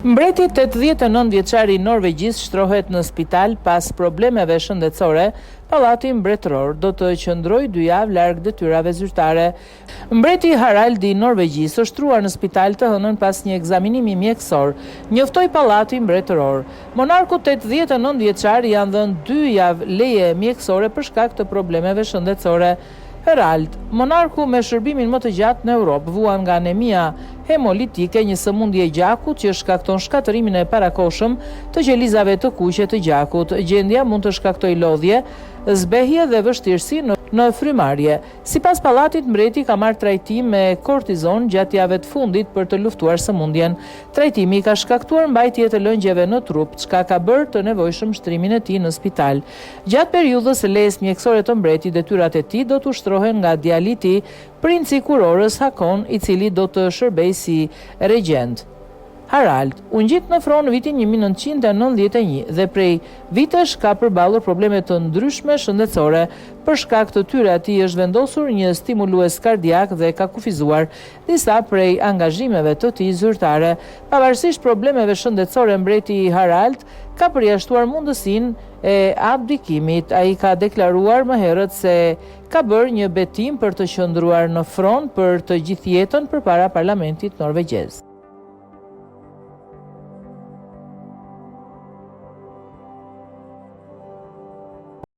Mbreti 89 vjeçari norvegjis shtrohet në spital pas problemeve shëndetësore. Pallati mbretëror do të qëndrojë 2 javë larg detyrave zyrtare. Mbreti Harald i Norvegjis është shtruar në spital të hënën pas një ekzaminimi mjekësor, njoftoi pallati mbretëror. Monarku 89 vjeçar janë dhënë 2 javë leje mjekësore për shkak të problemeve shëndetësore. Harald, monarku me shërbimin më të gjatë në Europë, vuan nga anemia hemolitike, një sëmundje e gjakut që shkakton shkatërimin e parakohshëm të qelizave të kuqe të gjakut. Gjendja mund të shkaktojë lodhje, zbehje dhe vështirësi në frymarrje. Sipas pallatit, mbreti ka marrë trajtim me kortizon gjatë javëve të fundit për të luftuar sëmundjen. Trajtimi ka shkaktuar mbajtje të lëngjeve në trup, çka ka bërë të nevojshëm shtrimin e tij në spital. Gjatë periudhës së lejes mjekësore të mbretit, detyrat e tij do të ushtrohen nga djaliti, princi kurorës Hakon, i cili do të shërbejë si regjent. Harald u ngjit në fron në vitin 1991 dhe prej vitesh ka përballur probleme të ndryshme shëndetësore. Për shkak të tyre atij është vendosur një stimulues kardiak dhe ka kufizuar disa prej angazhimeve të tij zyrtare. Pavarësisht problemeve shëndetësore, mbreti Harald ka përjashtuar mundësinë e abdikimit. Ai ka deklaruar më herët se ka bërë një betim për të qëndruar në fron për të gjithë jetën përpara parlamentit norvegjez.